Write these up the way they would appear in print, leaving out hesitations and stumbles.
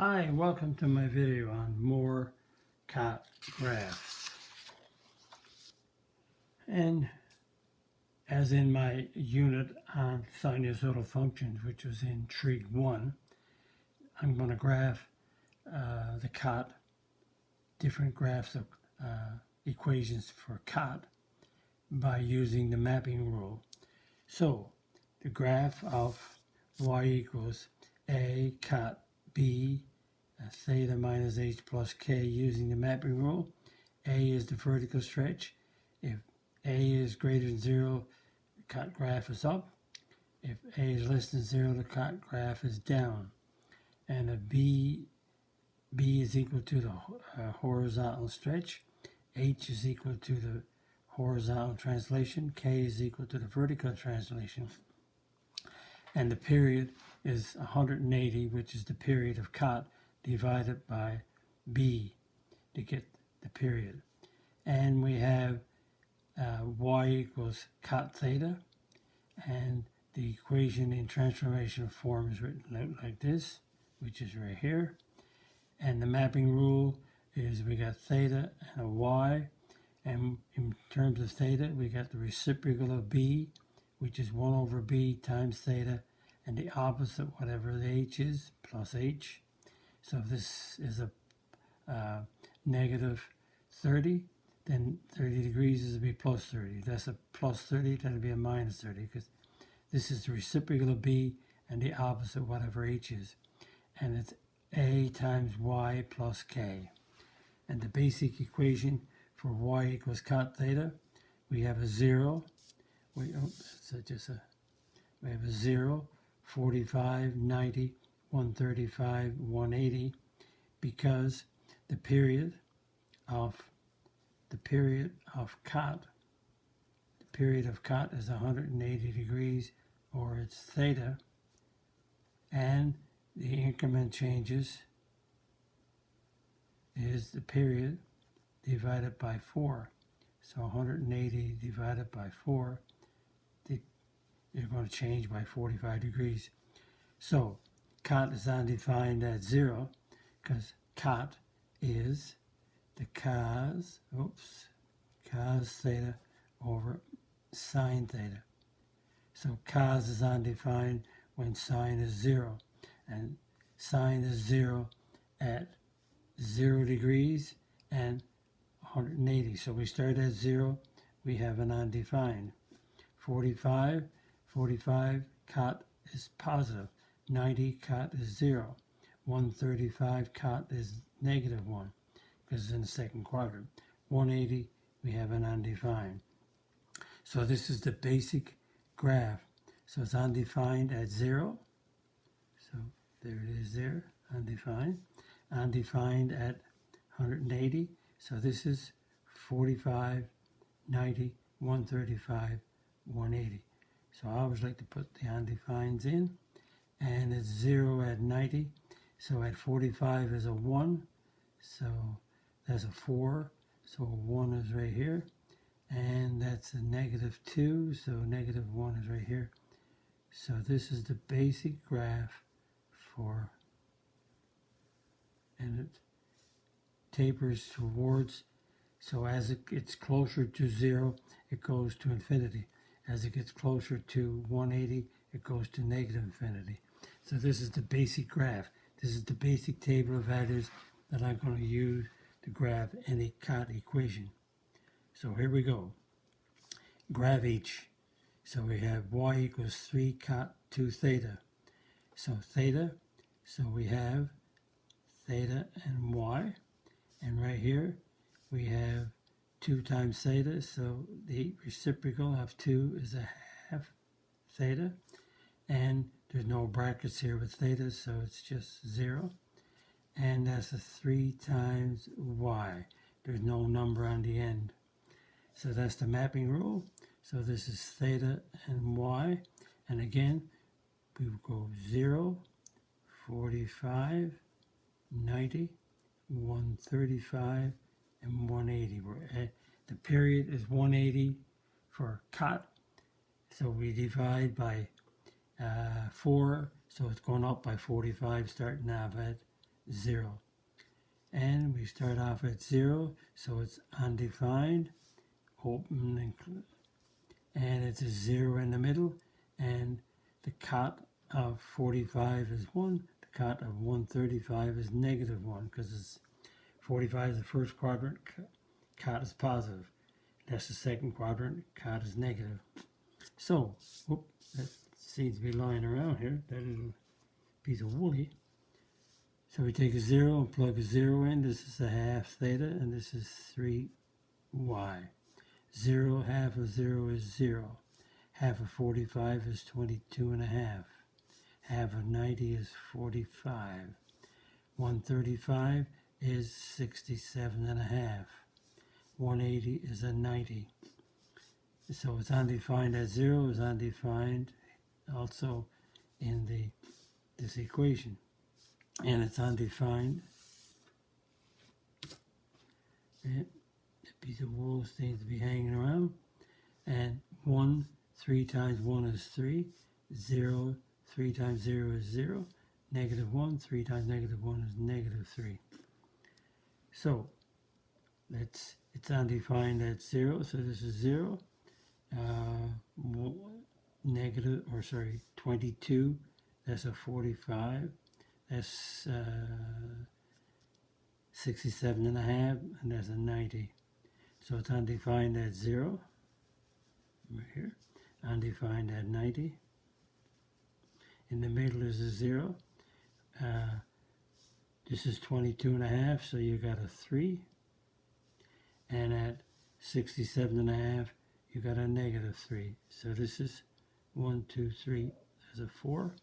Hi, and welcome to my video on more Cot Graphs. And as in my unit on sinusoidal functions, which was in Trig 1, I'm going to graph the Cot, different graphs of equations for Cot by using the mapping rule. So the graph of y equals a cot b theta minus h plus k using the mapping rule. A is the vertical stretch. If a is greater than 0, the cot graph is up. If a is less than 0, the cot graph is down. And if b is equal to the horizontal stretch, h is equal to the horizontal translation, k is equal to the vertical translation, and the period is 180, which is the period of cot, divided by b to get the period. And we have y equals cot theta, and the equation in transformational form is written out like this, which is right here. And the mapping rule is we got theta and a y, and in terms of theta we got the reciprocal of b, which is 1 over b times theta, and the opposite, whatever the h is, plus h. So if this is a negative 30, then 30 degrees is to be plus 30. If that's a plus 30, then it'll be a minus 30, because this is the reciprocal of b and the opposite, whatever h is. And it's a times y plus k. And the basic equation for y equals cot theta, we have a 0. We have a 0, 45, 90, 135, 180, because the period of cot is 180 degrees, or it's theta, and the increment changes is the period divided by 4. So 180 divided by 4, you're going to change by 45 degrees. So cot is undefined at 0, because cot is the cos theta over sine theta. So cos is undefined when sine is 0, and sine is 0 at 0 degrees and 180. So we start at 0, we have an undefined. 45, cot is positive. 90, cot is 0. 135, cot is negative 1, because it's in the second quadrant. 180, we have an undefined. So this is the basic graph. So it's undefined at 0. So there it is there, undefined. Undefined at 180. So this is 45, 90, 135, 180. So I always like to put the undefineds in. And it's 0 at 90. So at 45 is a 1. So that's a 4. So a 1 is right here. And that's a negative 2. So negative 1 is right here. So this is the basic graph for, and it tapers towards, so as it gets closer to 0, it goes to infinity. As it gets closer to 180, it goes to negative infinity. So this is the basic graph. This is the basic table of values that I'm going to use to graph any cot equation. So here we go. Graph each. So we have y equals 3 cot 2 theta. So theta, so we have theta and y. And right here we have 2 times theta. So the reciprocal of 2 is a half theta. And there's no brackets here with theta, so it's just 0. And that's a 3 times y. There's no number on the end. So that's the mapping rule. So this is theta and y. And again, we will go 0, 45, 90, 135, and 180. The period is 180 for cot. So we divide by 4, so it's going up by 45, starting off at 0. And we start off at 0, so it's undefined, open, and it's a 0 in the middle, and the cot of 45 is 1, the cot of 135 is negative 1, because it's 45 is the first quadrant, cot is positive. That's the second quadrant, cot is negative. So, that seems to be lying around here, that little piece of woolly. So we take a 0 and plug a 0 in. This is a half theta, and this is 3y. 0, half of 0 is 0. Half of 45 is 22 and a half. Half of 90 is 45. 135 is 67 and a half. 180 is a 90. So it's undefined at 0, is undefined also in this equation. And it's undefined. And the piece of wool seems to be hanging around. And 1, 3 times 1 is 3. 0, 3 times 0 is 0. Negative 1, 3 times negative 1 is negative 3. So, it's undefined at 0, so this is 0. 22, that's a 45. That's 67 and a half, and that's a 90. So it's undefined at 0, right here. Undefined at 90. In the middle is a 0. This is 22 and a half, so you got a 3. And at 67 and a half, you got a negative 3. So this is 1, 2, 3, there's a 4.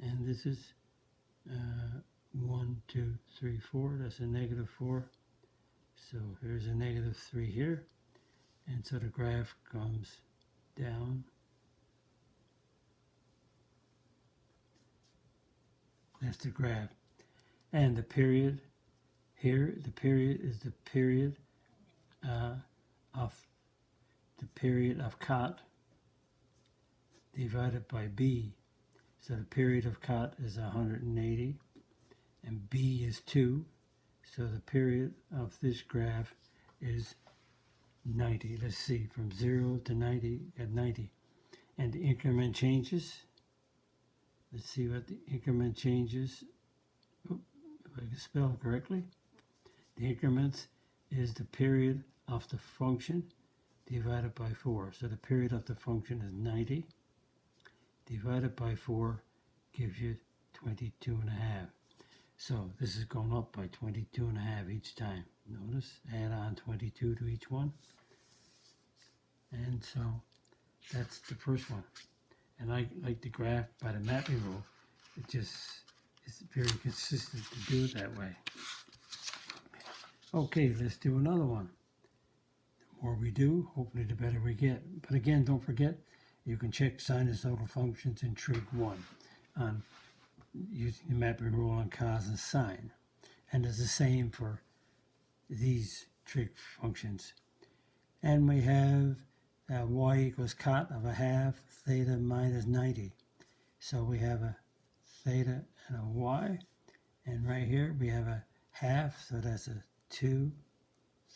And this is 1, 2, 3, 4, that's a negative 4. So here's a negative 3 here. And so the graph comes down. That's the graph. And the period here, the period is the period of cot divided by b. So the period of cot is 180, and b is 2. So the period of this graph is 90. Let's see, from 0 to 90, got 90. And the increment changes. Let's see what the increment changes. If I can spell it correctly. The increments is the period of the function divided by 4. So the period of the function is 90 divided by 4 gives you 22 and a half. So this is going up by 22 and a half each time. Notice, add on 22 to each one. And so that's the first one. And I like the graph by the mapping rule. It just is very consistent to do it that way. Okay, let's do another one. The more we do, hopefully the better we get. But again, don't forget, you can check sinusoidal functions in trig 1 on using the mapping rule on cos and sine. And it's the same for these trig functions. And we have y equals cot of a half theta minus 90. So we have a theta and a y. And right here we have a half, so that's a 2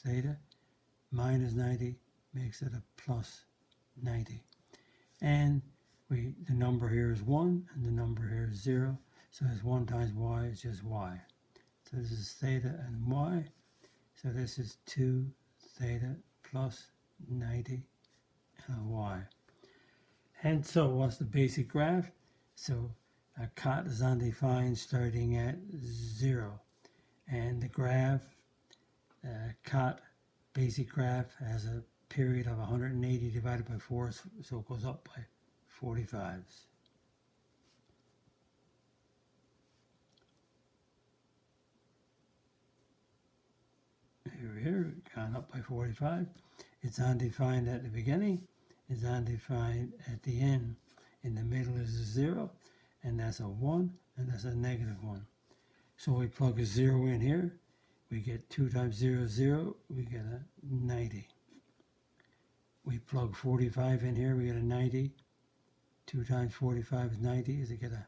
theta minus 90 makes it a plus 90. And the number here is 1 and the number here is 0. So it's 1 times y is just y. So this is theta and y. So this is 2 theta plus 90 and a y. And so what's the basic graph? So a cot is undefined starting at 0. And the graph, cot basic graph has a period of 180 divided by 4, so it goes up by 45s. Here, gone up by 45. It's undefined at the beginning. It's undefined at the end. In the middle is a 0, and that's a 1, and that's a negative 1. So we plug a 0 in here. We get 2 times 0 is 0. We get a 90. We plug 45 in here. We get a 90. 2 times 45 is 90. Is it get a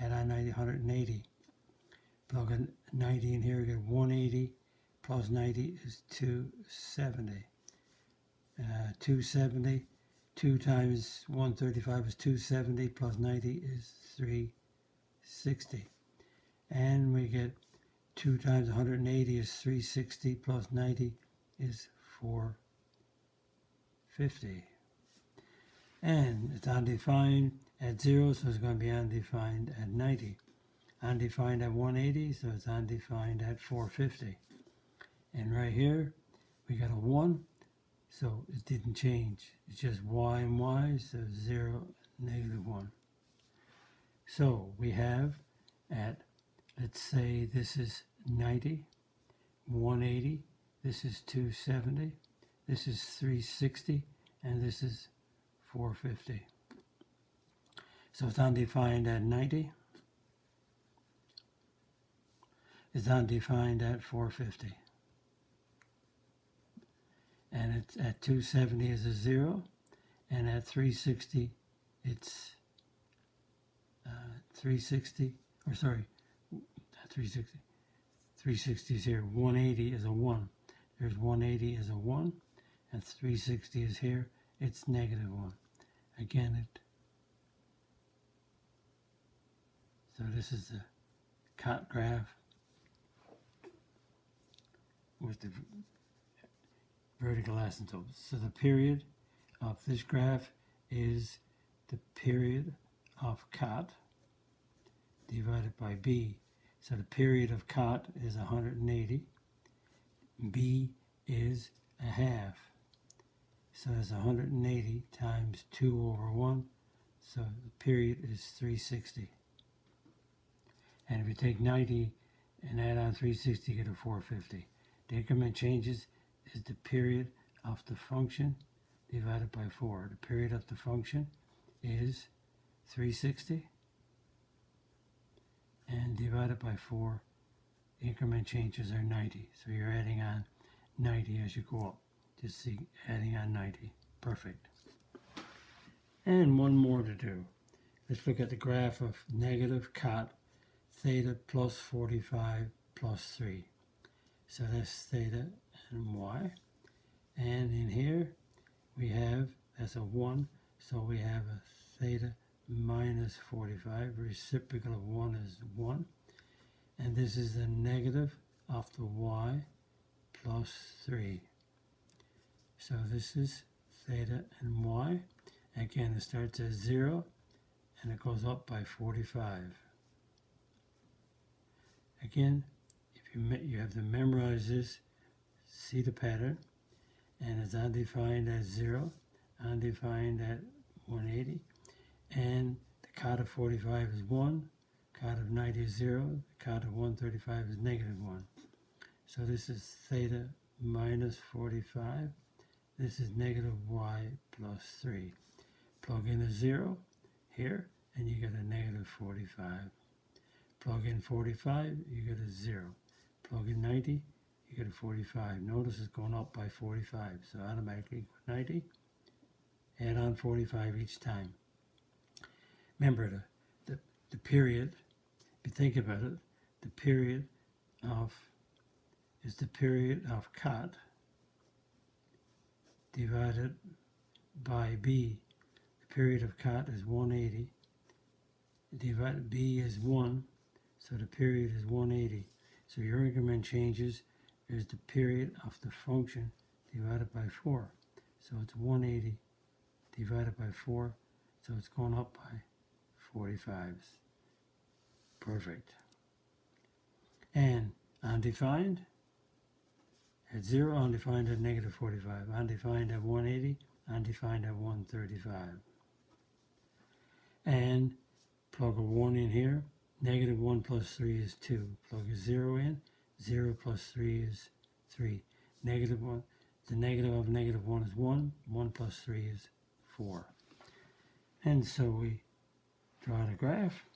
add on 90, 180. Plug in 90 in here, we get 180 plus 90 is 270. 270, 2 times 135 is 270 plus 90 is 360. And we get 2 times 180 is 360 plus 90 is 450. And it's undefined at 0, so it's going to be undefined at 90. Undefined at 180, so it's undefined at 450. And right here, we got a 1, so it didn't change. It's just y and y, so 0, -1. So we have at, let's say this is 90, 180, this is 270, this is 360, and this is 450. So it's undefined at 90. It's undefined at 450. And it's at 270 is a 0, and at 360 it's 360, or sorry, 360. 360 is here. 180 is a 1. There's 180 is a 1, and 360 is here. It's -1. Again, so this is the Cot graph with the vertical asymptotes. So the period of this graph is the period of Cot divided by B. So the period of Cot is 180. B is a half. So that's 180 times 2 over 1. So the period is 360. And if you take 90 and add on 360, you get a 450. The increment changes is the period of the function divided by 4. The period of the function is 360. And divided by 4, the increment changes are 90. So you're adding on 90 as you go up. Just see, adding on 90. Perfect. And one more to do. Let's look at the graph of negative cot theta plus 45 plus 3. So that's theta and y. And in here we have, that's a 1, so we have a theta minus 45. Reciprocal of 1 is 1. And this is the negative of the y plus 3. So this is theta and y. Again, it starts at 0 and it goes up by 45. Again, if you have to memorize this, see the pattern, and it's undefined at 0, undefined at 180, and the cot of 45 is 1, cot of 90 is 0, the cot of 135 is -1. So this is theta minus 45. This is negative y plus 3. Plug in a 0 here, and you get a negative 45. Plug in 45, you get a 0. Plug in 90, you get a 45. Notice it's going up by 45, so automatically 90. Add on 45 each time. Remember, the period, if you think about it, the period is the period of cot divided by B. The period of cot is 180. Divided B is 1, so the period is 180. So your increment changes is the period of the function divided by 4. So it's 180 divided by 4, so it's going up by 45s. Perfect. And undefined at 0, undefined at negative 45, undefined at 180, undefined at 135. And plug a 1 in here. Negative 1 plus 3 is 2. Plug a 0 in. 0 plus 3 is 3. Negative 1. The negative of negative 1 is 1. 1 plus 3 is 4. And so we draw the graph.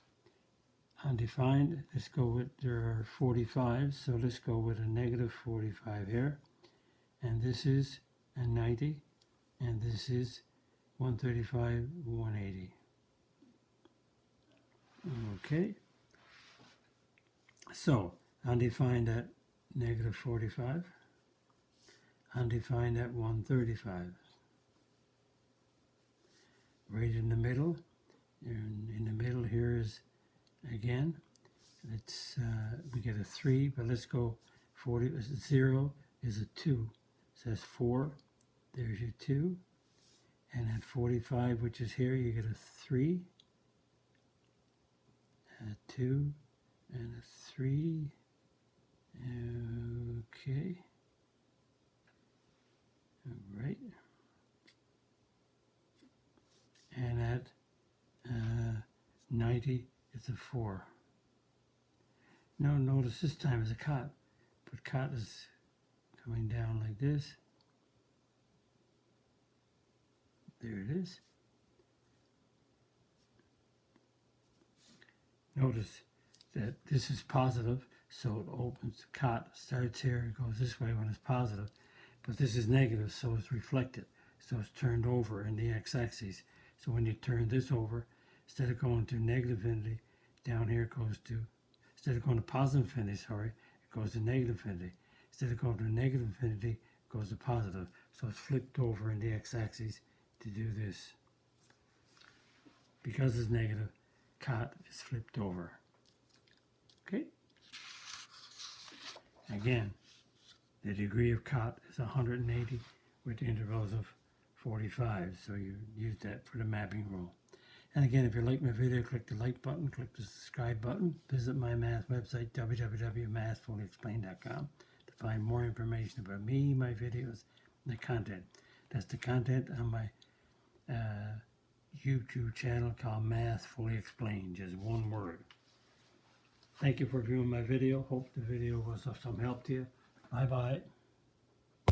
Undefined. Let's go with, there are 45, so let's go with a negative 45 here. And this is a 90. And this is 135, 180. Okay. So, undefined at negative 45, undefined at 135. Right in the middle, in the middle here is, again, it's we get a 3, but let's go 40, 0 is a 2. Says 4, there's your 2. And at 45, which is here, you get a 3, a 2, and a 3. Okay. All right. And at 90, it's a 4. Now notice this time is a cot, but cot is coming down like this. There it is. Notice that this is positive, so it opens, the cot starts here and goes this way when it's positive, but this is negative, so it's reflected, so it's turned over in the x-axis. So when you turn this over, instead of going to negative infinity, down here it goes to, instead of going to positive infinity, it goes to negative infinity. Instead of going to negative infinity, it goes to positive. So it's flipped over in the x-axis to do this. Because it's negative, cot is flipped over. Okay? Again, the degree of cot is 180 with intervals of 45. So you use that for the mapping rule. And again, if you like my video, click the like button, click the subscribe button. Visit my math website, www.mathfullyexplained.com, to find more information about me, my videos, and the content. That's the content on my YouTube channel called Math Fully Explained, just one word. Thank you for viewing my video. Hope the video was of some help to you. Bye-bye.